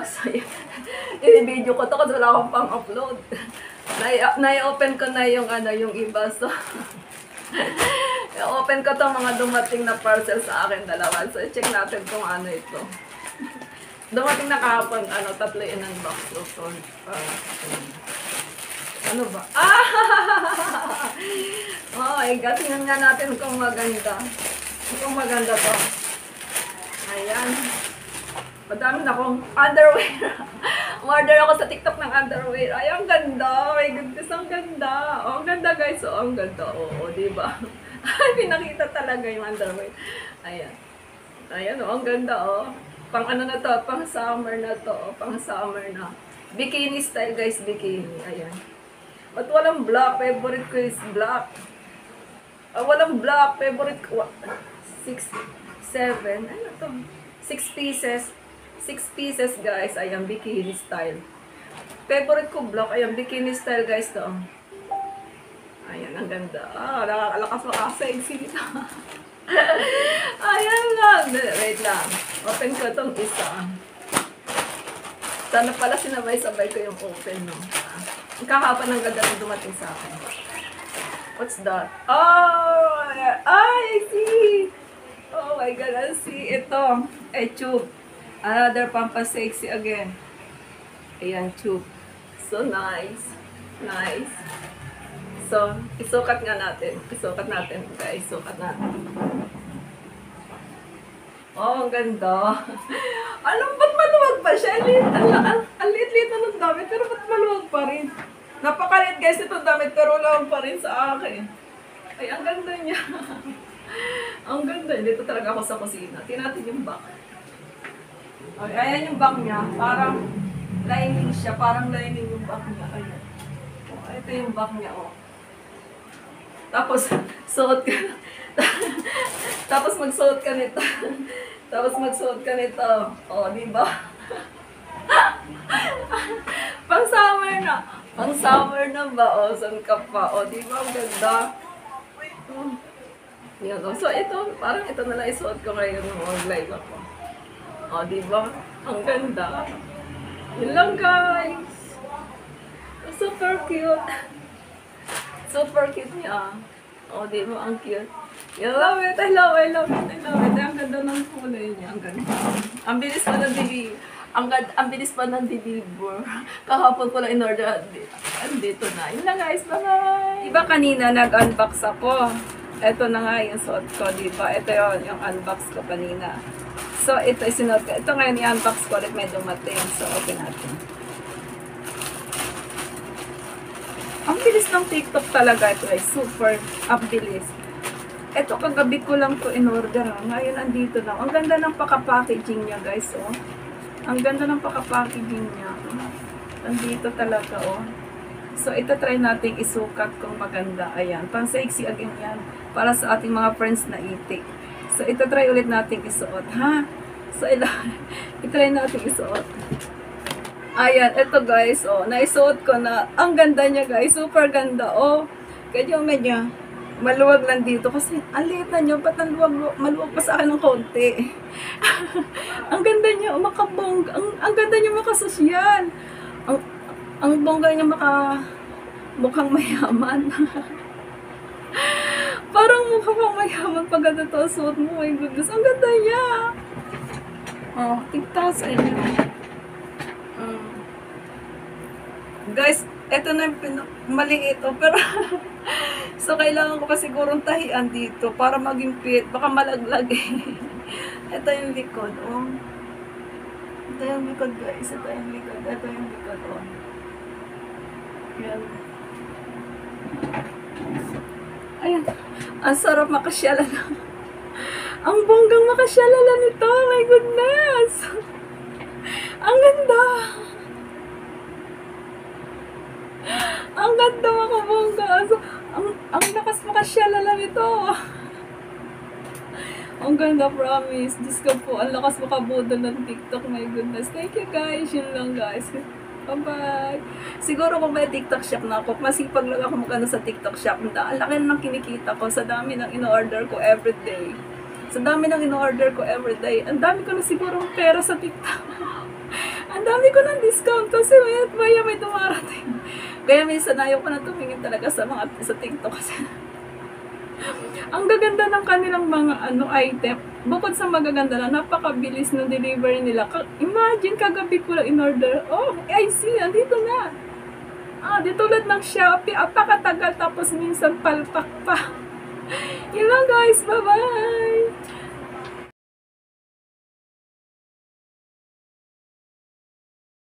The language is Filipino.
inbox. I-video ko to kasi wala akong pang-upload. Na-open ko na yung yung iba. So, open ko to mga dumating na parcel sa akin dalawa. So, check natin kung ano ito. Dumating na kahapon, 3 in-unbox. So, ano ba? Oh my God, tingnan nga natin kung maganda. Kung maganda to. Ayan. Madami na akong underwear. Order ako sa TikTok ng underwear. Ay, ang ganda. My goodness, ang ganda. Oh, ang ganda guys. Oh, ang ganda. Oo, diba? Ay, pinakita talaga yung underwear. Ayan. Ayan, oh, ang ganda, oh. Pang ano na to, pang summer na to. Oh, pang summer na. Bikini style guys, bikini. Ayan. Ba't walang black? Favorite ko is black. Walang black. Favorite ko. 6, 7. Ano to? 6 pieces. 6 pieces guys. Ayan, bikini style. Favorite ko black. Ayan, bikini style guys to. Ayan, ang ganda. Nakakalakas sexy dito. Ayan lang. Wait lang. Open ko itong isa. Sana pala sinabay-sabay ko yung open, no? Kakapan ng ganda na dumating sa akin. What's that? Oh! I see! Oh my God, I see. Ito. Tube. Another pampasexy again. Ayan, tube. So nice. Nice. So, isukat nga natin. Isukat natin, guys. Isukat natin. Oh, ang ganda. Alam, ba't maluwag pa siya? Ang lit-lit na ng damit, pero ba't maluwag pa rin? Napakalit, guys, itong damit, pero lang pa rin sa akin. Ay, ang ganda niya. Ang ganda. Dito talaga ako sa kusina. Tingnan natin yung back. Okay, ayan yung back niya. Parang lining siya. Parang lining yung back niya. Ayan. Oh, ito yung back niya, oh. Tapos, suot ka. Tapos magsuot ka nito. Tapos magsuot ka nito. O, diba? Pang summer na. Pang summer na ba? O, saan ka pa? O, diba? Ang ganda. Yan, o. So, ito, parang ito na lang isuot ko ngayon nung mag-live ako. O, diba? Ang ganda. Yun lang, guys. Super cute. Super cute niya. O, diba? Ang cute. I love it. I love it. I love it. I love it. Ang ganda ng kulay niya. Ang ganda. Ang bilis pa ng deliver. Ang bilis pa ng deliver. Kahapon ko lang in-order. Andito na. Yun lang guys. Bye-bye. Diba kanina nag-unbox ako? Ito na nga yung suot ko. Diba? Ito yung unbox ko kanina. So, ito isinuot ko. Ito ngayon i-unbox ko ulit may dumating. So, open natin. Ang bilis ng TikTok talaga ito. Super. Ang bilis. Ito, kagabi ko lang to in-order. Ngayon, andito na. Ang ganda ng paka-packaging niya, guys, oh. Ang ganda ng paka-packaging niya. Andito talaga, oh. So, ito try nating isukat kung maganda. Ayan. Pang-sexy again yan. Para sa ating mga friends na itik. So, ito try ulit nating isuot, ha? So, itry nating isuot. Ayan. Ito, guys, oh. Naisuot ko na. Ang ganda niya, guys. Super ganda, oh. Kaya yung medyo maluwag lang dito kasi ang liit na nyo, ba't maluwag pa sa akin ng konti. Ang ganda niya, makabongga. Ang ganda niya makasosyal. Ang bongga niya mukhang mayaman. Parang mukhang mayaman pag ito suot mo. My goodness, ang ganda niya. Oh, tigtas ay guys, eto na maliit, oh, pero so, kailangan ko pa sigurong tahian dito para maging fit. Baka malaglag eh. Ito yung likod, oh. Ito yung likod, guys. Ito yung likod. Ito yung likod, oh. Yan. Ayan. Ang sarap makasyala na. Ang bonggang makasyala na nito. My goodness. Ang ganda. Ang ganda makabongga. So, ang lakas makasyala lang ito. Ang ganda, promise. Diyos ko po, ang lakas makabudol ng TikTok. My goodness. Thank you guys. Yun lang guys. Bye-bye. Siguro kung may TikTok shop na ako, masipag lang ako magano sa TikTok shop. Ang laki na ng kinikita ko sa dami ng in-order ko everyday. Sa dami ng in-order ko everyday. Ang dami ko na siguro pera sa TikTok. Ang dami ko ng discount kasi maya may dumarating. Kaya minsan ayaw ko na tumingin talaga sa TikTok kasi ang gaganda ng kanilang mga item. Bukod sa magaganda na, napakabilis ng delivery nila. Imagine, kagabi ko lang in-order. Oh, I see, andito na. Di tulad ng Shopee, apakatagal tapos minsan palpak pa. Yun lang guys, bye-bye!